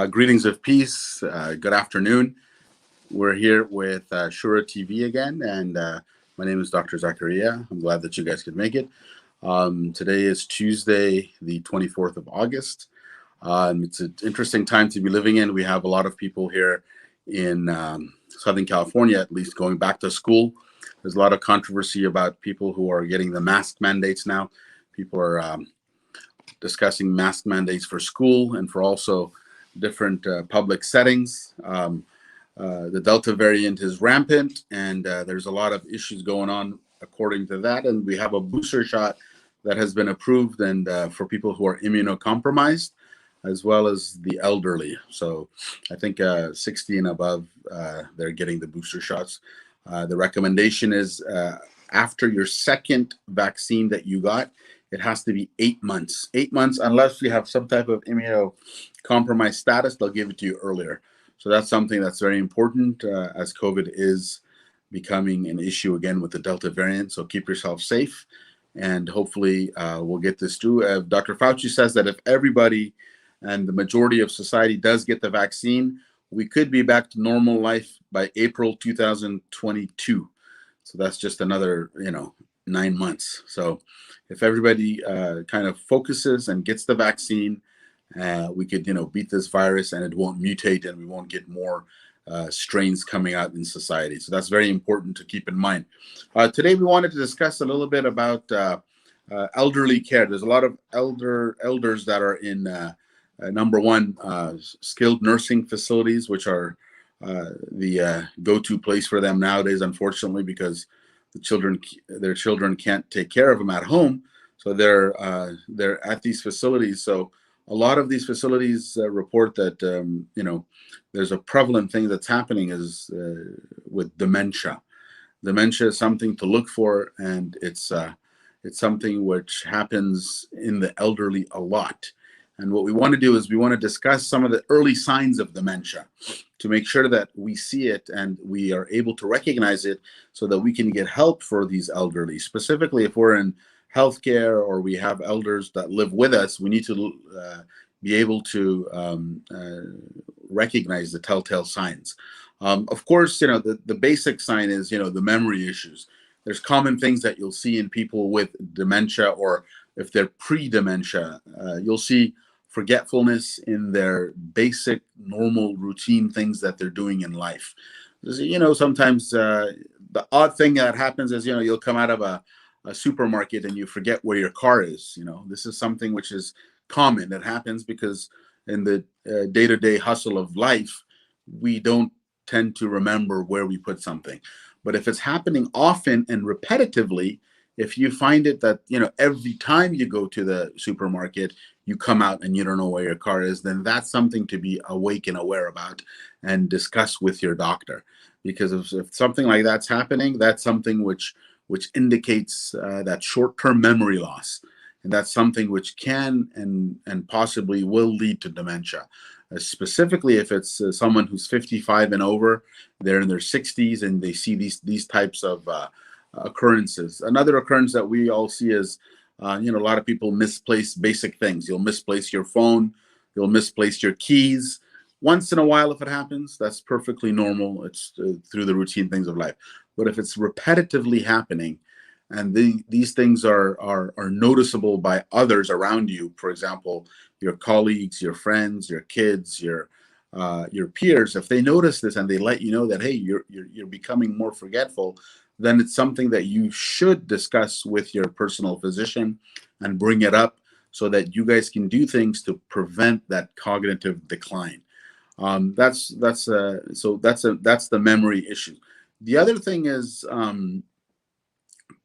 Greetings of peace. Good afternoon. We're here with ShuraTV again, and my name is Dr. Zachariah. I'm glad that you guys could make it. Today is Tuesday, the 24th of August. It's an interesting time to be living in. We have a lot of people here in Southern California, at least, going back to school. There's a lot of controversy about people who are getting the mask mandates now. People are discussing mask mandates for school and for also different public settings. The Delta variant is rampant, and there's a lot of issues going on according to that. And we have a booster shot that has been approved, and for people who are immunocompromised, as well as the elderly. So I think 60 and above, they're getting the booster shots. The recommendation is after your second vaccine that you got, it has to be 8 months. 8 months, unless you have some type of immunocompromised status, they'll give it to you earlier. So that's something that's very important as COVID is becoming an issue again with the Delta variant. So keep yourself safe, and hopefully we'll get this through. Dr. Fauci says that if everybody and the majority of society does get the vaccine, we could be back to normal life by April 2022. So that's just another, 9 months. So if everybody kind of focuses and gets the vaccine, we could, beat this virus, and it won't mutate, and we won't get more strains coming out in society. So that's very important to keep in mind. Today, we wanted to discuss a little bit about elderly care. There's a lot of elders that are in number one, skilled nursing facilities, which are the go-to place for them nowadays, unfortunately, because their children can't take care of them at home. So they're at these facilities. So a lot of these facilities report that, there's a prevalent thing that's happening is with dementia. Dementia is something to look for, and it's something which happens in the elderly a lot. And what we want to do is we want to discuss some of the early signs of dementia to make sure that we see it and we are able to recognize it so that we can get help for these elderly. Specifically, if we're in healthcare or we have elders that live with us, we need to be able to recognize the telltale signs. Of course, the basic sign is, the memory issues. There's common things that you'll see in people with dementia, or if they're pre-dementia, you'll see forgetfulness in their basic, normal, routine things that they're doing in life. Sometimes the odd thing that happens is, you'll come out of a supermarket and you forget where your car is. This is something which is common. That happens because in the day-to-day hustle of life, we don't tend to remember where we put something. But if it's happening often and repetitively, if you find it that, every time you go to the supermarket, you come out and you don't know where your car is, then that's something to be awake and aware about and discuss with your doctor. Because if something like that's happening, that's something which indicates that short-term memory loss. And that's something which can and possibly will lead to dementia. Specifically, if it's someone who's 55 and over, they're in their 60s, and they see these types of occurrences. Another occurrence that we all see is, a lot of people misplace basic things. You'll misplace your phone. You'll misplace your keys. Once in a while, if it happens, that's perfectly normal. It's through the routine things of life. But if it's repetitively happening, and these things are noticeable by others around you, for example, your colleagues, your friends, your kids, your peers, if they notice this and they let you know that, hey, you're becoming more forgetful, then it's something that you should discuss with your personal physician and bring it up so that you guys can do things to prevent that cognitive decline. That's the memory issue. The other thing is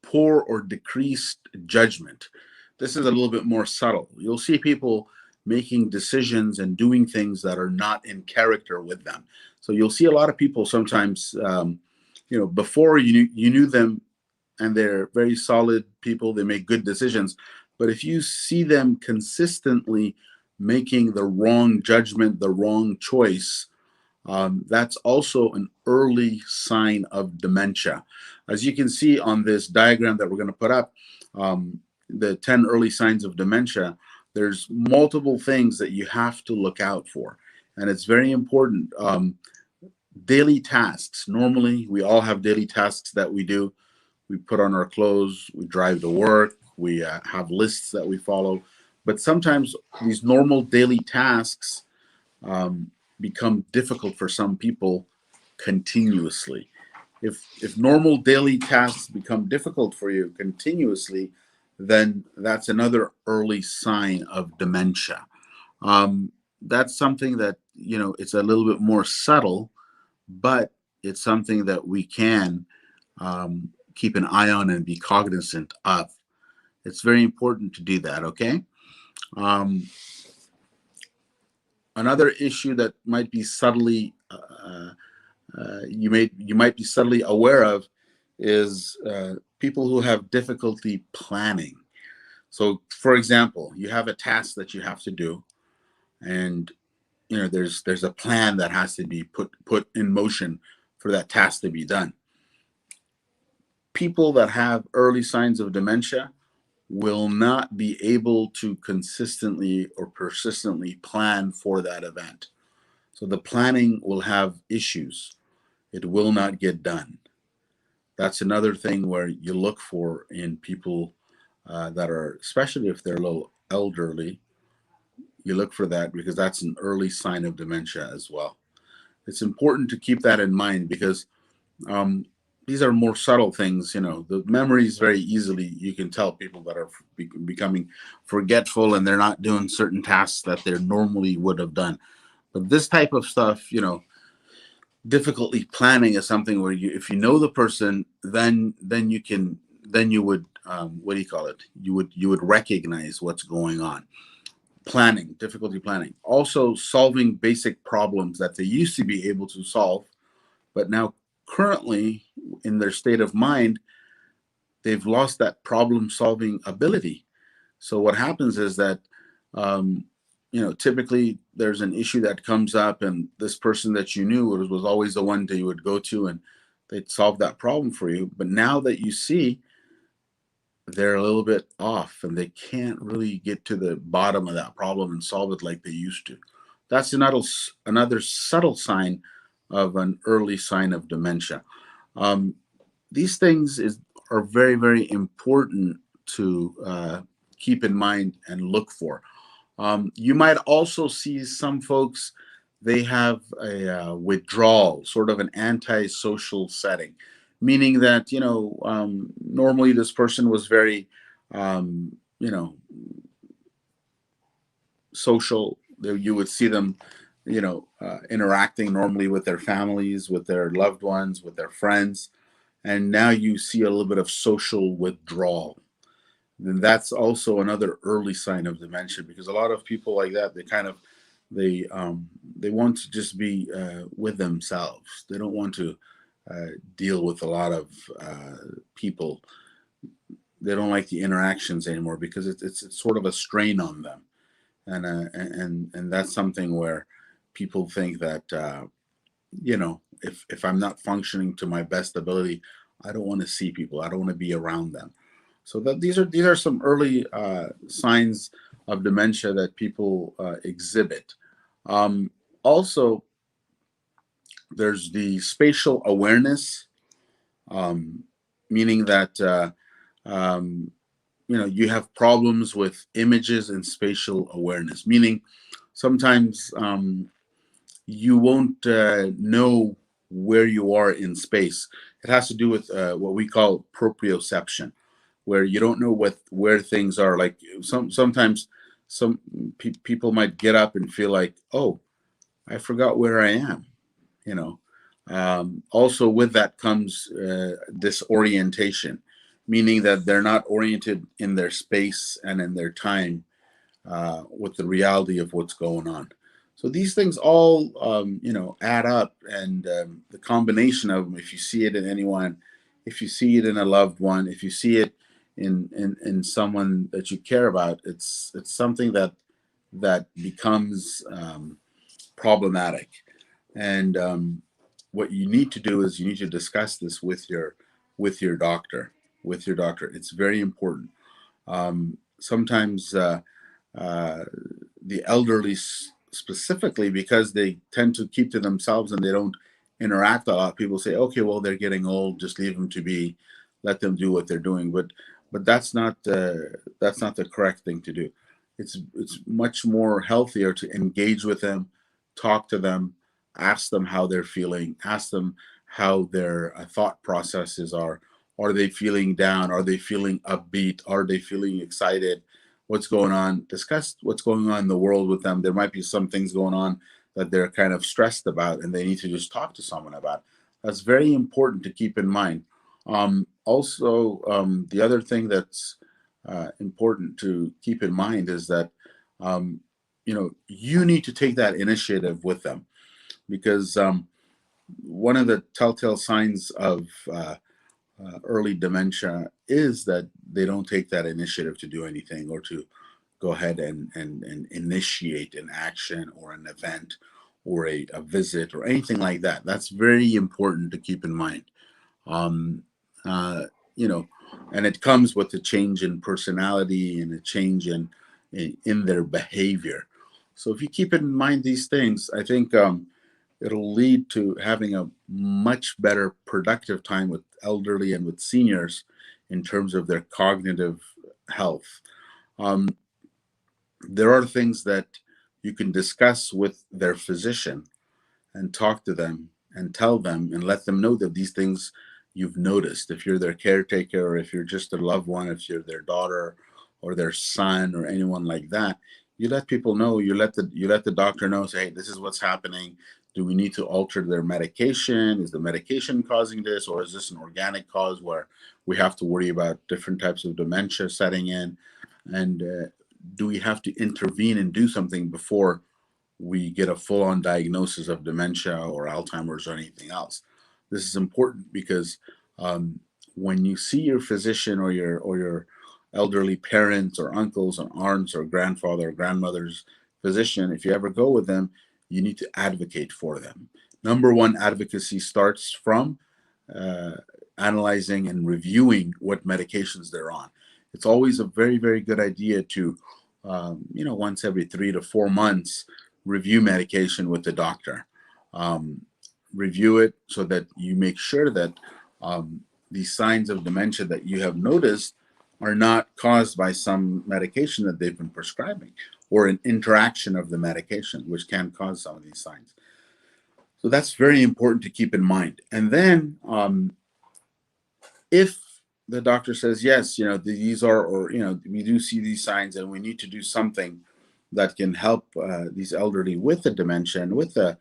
poor or decreased judgment. This is a little bit more subtle. You'll see people making decisions and doing things that are not in character with them. So you'll see a lot of people sometimes, before you knew them, and they're very solid people, they make good decisions. But if you see them consistently making the wrong judgment, the wrong choice, that's also an early sign of dementia. As you can see on this diagram that we're going to put up, the 10 early signs of dementia, there's multiple things that you have to look out for. and it's very important. Daily tasks. Normally, we all have daily tasks that we do. We put on our clothes, we drive to work, we have lists that we follow. But sometimes these normal daily tasks become difficult for some people continuously. If normal daily tasks become difficult for you continuously, then that's another early sign of dementia. That's something that, it's a little bit more subtle, but it's something that we can keep an eye on and be cognizant of. It's very important to do that, okay? Um, Another issue that might be subtly you might be subtly aware of is people who have difficulty planning. So, for example, you have a task that you have to do, and there's a plan that has to be put in motion for that task to be done. People that have early signs of dementia will not be able to consistently or persistently plan for that event. So the planning will have issues. It will not get done. That's another thing where you look for in people that are, especially if they're a little elderly, you look for that because that's an early sign of dementia as well. It's important to keep that in mind because um, these are more subtle things. The memories very easily, you can tell people that are becoming forgetful and they're not doing certain tasks that they normally would have done. But this type of stuff, difficulty planning is something where if you know the person, then you would what do you call it? You would recognize what's going on. Planning, difficulty planning. Also solving basic problems that they used to be able to solve, but now currently in their state of mind, they've lost that problem solving ability. So what happens is that um, typically there's an issue that comes up, and this person that you knew was always the one that you would go to, and they'd solve that problem for you. But now that you see, they're a little bit off, and they can't really get to the bottom of that problem and solve it like they used to. That's another subtle sign of an early sign of dementia. Um, these things are very, very important to keep in mind and look for. You might also see some folks, they have a withdrawal, sort of an antisocial setting, meaning that, normally this person was very, um, you know, social. You would see them, interacting normally with their families, with their loved ones, with their friends. And now you see a little bit of social withdrawal. Then that's also another early sign of dementia, because a lot of people like that, they want to just be with themselves. They don't want to deal with a lot of people. They don't like the interactions anymore because it's sort of a strain on them, and that's something where people think that if I'm not functioning to my best ability, I don't want to see people. I don't want to be around them. So that these are some early signs of dementia that people exhibit. Also, there's the spatial awareness, um, meaning that um, you have problems with images and spatial awareness. Meaning, sometimes you won't know where you are in space. It has to do with what we call proprioception, where you don't know where things are. Like sometimes some people might get up and feel like, oh, I forgot where I am. You know. Also, with that comes disorientation, meaning that they're not oriented in their space and in their time with the reality of what's going on. So these things all, add up, and the combination of them, if you see it in anyone, if you see it in a loved one, if you see it in someone that you care about, it's something that becomes problematic. And what you need to do is you need to discuss this with your doctor. With your doctor, it's very important. Sometimes the elderly specifically because they tend to keep to themselves and they don't interact a lot. People say, okay, well, they're getting old, just leave them to be, let them do what they're doing. But that's not the correct thing to do. It's much more healthier to engage with them, talk to them, ask them how they're feeling, ask them how their thought processes are. Are they feeling down? Are they feeling upbeat? Are they feeling excited? What's going on? Discuss what's going on in the world with them. There might be some things going on that they're kind of stressed about and they need to just talk to someone about. That's very important to keep in mind. The other thing that's important to keep in mind is that you need to take that initiative with them, because one of the telltale signs of early dementia is that they don't take that initiative to do anything or to go ahead and initiate an action or an event or a visit or anything like that. That's very important to keep in mind. Um, uh, you know, and it comes with a change in personality and a change in their behavior. So if you keep in mind these things, I think it'll lead to having a much better productive time with elderly and with seniors in terms of their cognitive health. Um, there are things that you can discuss with their physician and talk to them and tell them and let them know that these things you've noticed. If you're their caretaker, or if you're just a loved one, if you're their daughter or their son or anyone like that, you let people know. You let the doctor know. Say, hey, this is what's happening. Do we need to alter their medication? Is the medication causing this, or is this an organic cause where we have to worry about different types of dementia setting in? And do we have to intervene and do something before we get a full on diagnosis of dementia or Alzheimer's or anything else? This is important because um, when you see your physician or your elderly parents or uncles or aunts or grandfather or grandmother's physician, if you ever go with them, you need to advocate for them. Number one, advocacy starts from uh, analyzing and reviewing what medications they're on. It's always a very, very good idea to, once every 3 to 4 months, review medication with the doctor. Um, Review it so that you make sure that these signs of dementia that you have noticed are not caused by some medication that they've been prescribing or an interaction of the medication, which can cause some of these signs. So that's very important to keep in mind. And then if the doctor says, yes, these are, or, we do see these signs and we need to do something that can help these elderly with the dementia and with the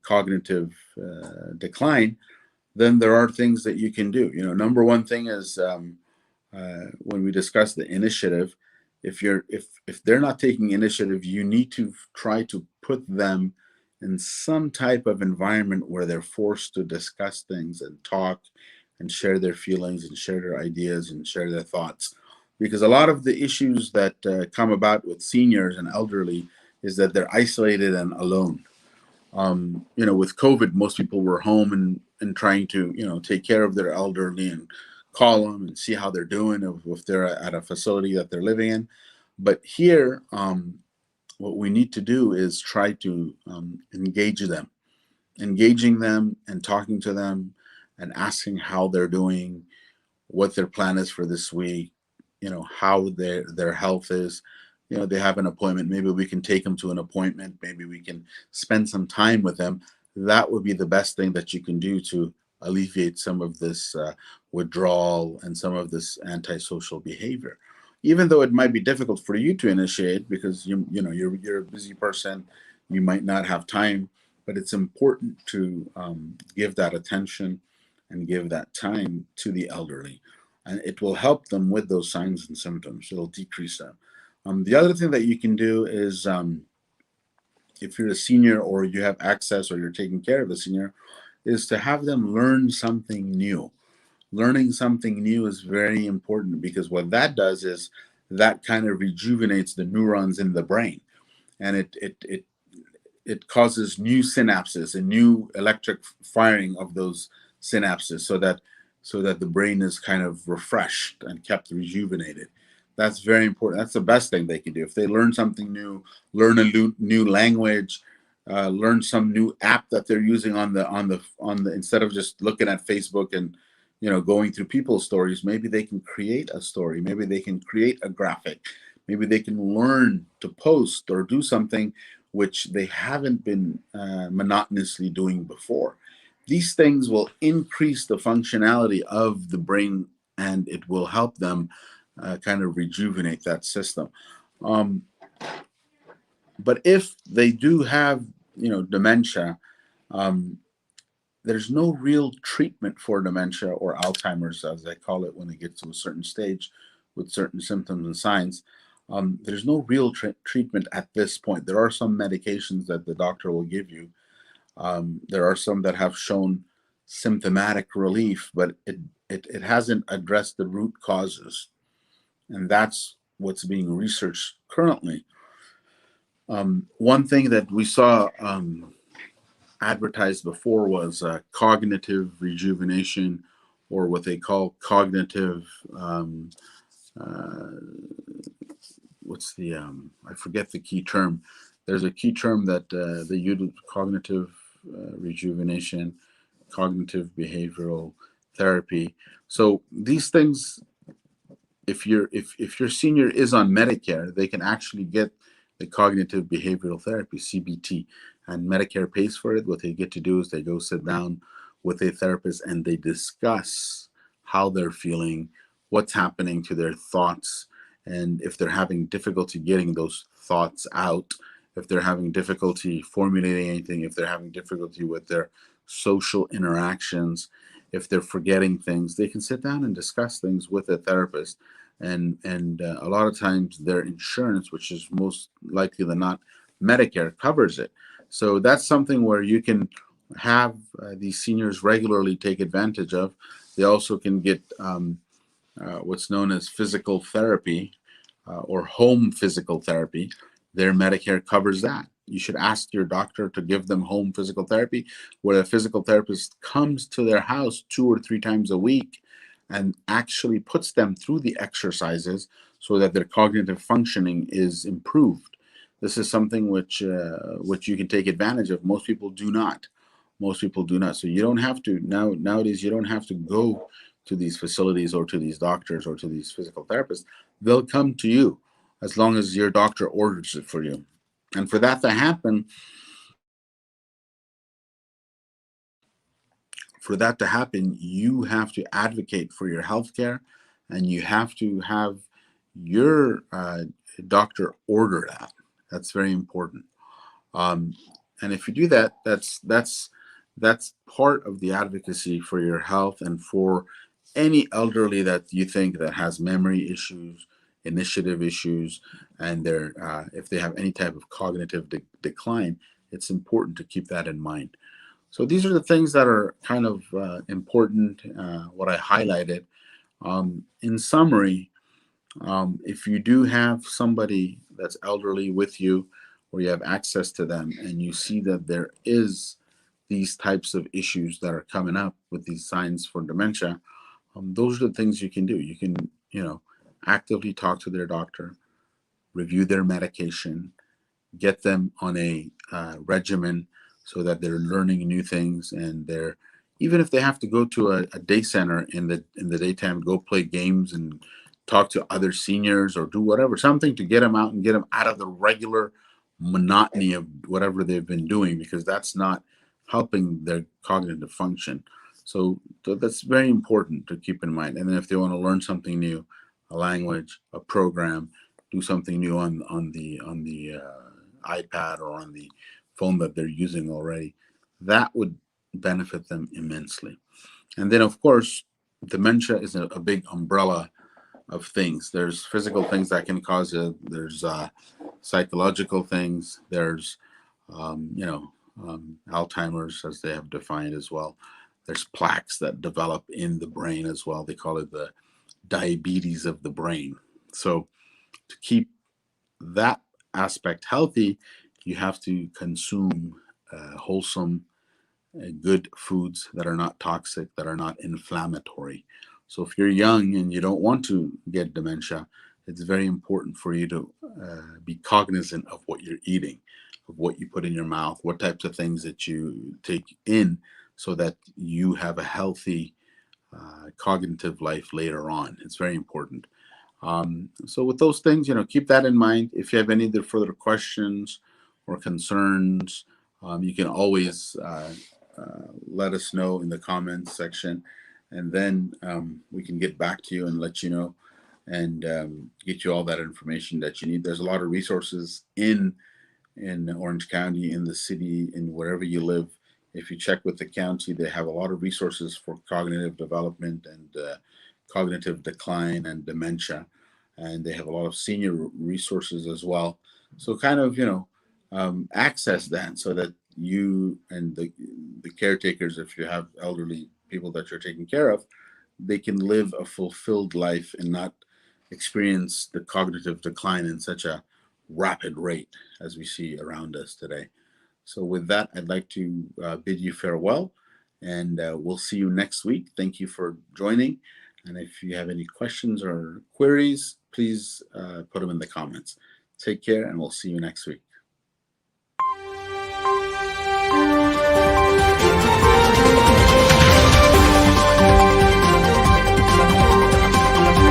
cognitive decline, then there are things that you can do. Number one thing is when we discuss the initiative, if they're not taking initiative, you need to try to put them in some type of environment where they're forced to discuss things and talk and share their feelings and share their ideas and share their thoughts. Because a lot of the issues that come about with seniors and elderly is that they're isolated and alone. With COVID, most people were home and trying to, take care of their elderly and call them and see how they're doing if they're at a facility that they're living in. But here, what we need to do is try to engaging them and talking to them and asking how they're doing, what their plan is for this week, how their health is. They have an appointment. Maybe we can take them to an appointment. Maybe we can spend some time with them. That would be the best thing that you can do to alleviate some of this withdrawal and some of this antisocial behavior. Even though it might be difficult for you to initiate because you're a busy person, you might not have time, but it's important to give that attention and give that time to the elderly, and it will help them with those signs and symptoms. It'll decrease them. The other thing that you can do is if you're a senior or you have access or you're taking care of a senior, is to have them learn something new. Learning something new is very important because what that does is that kind of rejuvenates the neurons in the brain, and it causes new synapses and new electric firing of those synapses so that the brain is kind of refreshed and kept rejuvenated. That's very important. That's the best thing they can do. If they learn something new, learn a new language, learn some new app that they're using on the instead of just looking at Facebook and going through people's stories, maybe they can create a story. Maybe they can create a graphic. Maybe they can learn to post or do something which they haven't been monotonously doing before. These things will increase the functionality of the brain, and it will help them kind of rejuvenate that system. Um, but if they do have, dementia, um, there's no real treatment for dementia or Alzheimer's, as they call it, when they get to a certain stage with certain symptoms and signs. There's no real treatment at this point. There are some medications that the doctor will give you. There are some that have shown symptomatic relief, but it hasn't addressed the root causes. And that's what's being researched currently. One thing that we saw advertised before was cognitive rejuvenation, or what they call cognitive. Uh, what's the I forget the key term. There's a key term that they use: cognitive rejuvenation, cognitive behavioral therapy. So these things, if your senior is on Medicare, they can actually get the cognitive behavioral therapy (CBT), and Medicare pays for it. What they get to do is they go sit down with a therapist and they discuss how they're feeling, what's happening to their thoughts, and if they're having difficulty getting those thoughts out, if they're having difficulty formulating anything, if they're having difficulty with their social interactions, if they're forgetting things, they can sit down and discuss things with a therapist. And a lot of times their insurance, which is most likely than not Medicare, covers it. So that's something where you can have these seniors regularly take advantage of. They also can get what's known as physical therapy or home physical therapy. Their Medicare covers that. You should ask your doctor to give them home physical therapy, where a physical therapist comes to their house 2 or 3 times a week and actually puts them through the exercises so that their cognitive functioning is improved. This is something which you can take advantage of. Most people do not. Most people do not. So you don't have to nowadays. You don't have to go to these facilities or to these doctors or to these physical therapists. They'll come to you as long as your doctor orders it for you. And for that to happen, you have to advocate for your health care, and you have to have your doctor order that. That's very important. Um, and if you do that, that's part of the advocacy for your health and for any elderly that you think that has memory issues, initiative issues, and if they have any type of cognitive decline. It's important to keep that in mind. So these are the things that are kind of important, what I highlighted. In summary, if you do have somebody that's elderly with you, or you have access to them, and you see that there is these types of issues that are coming up with these signs for dementia, those are the things you can do. You can, actively talk to their doctor, review their medication, get them on a regimen so that they're learning new things, and they're, even if they have to go to a day center in the daytime, go play games and talk to other seniors or do whatever, something to get them out and get them out of the regular monotony of whatever they've been doing, because that's not helping their cognitive function. So that's very important to keep in mind. And then if they want to learn something new, a language, a program, do something new on the iPad or on the phone that they're using already, that would benefit them immensely. And then, of course, dementia is a big umbrella of things. There's physical things that can cause it. There's psychological things. There's, Alzheimer's, as they have defined as well. There's plaques that develop in the brain as well. They call it the diabetes of the brain. So to keep that aspect healthy, you have to consume wholesome, good foods that are not toxic, that are not inflammatory. So if you're young and you don't want to get dementia, it's very important for you to be cognizant of what you're eating, of what you put in your mouth, what types of things that you take in, so that you have a healthy cognitive life later on. It's very important. So with those things, keep that in mind. If you have any other further questions or concerns, you can always let us know in the comments section, and then we can get back to you and let you know, and get you all that information that you need. There's a lot of resources in Orange County, in the city, in wherever you live. If you check with the county, they have a lot of resources for cognitive development and cognitive decline and dementia, and they have a lot of senior resources as well. So kind of access that, so that you and the caretakers, if you have elderly people that you're taking care of, they can live a fulfilled life and not experience the cognitive decline in such a rapid rate as we see around us today. So, with that, I'd like to bid you farewell, and we'll see you next week. Thank you for joining. And if you have any questions or queries, please put them in the comments. Take care, and we'll see you next week.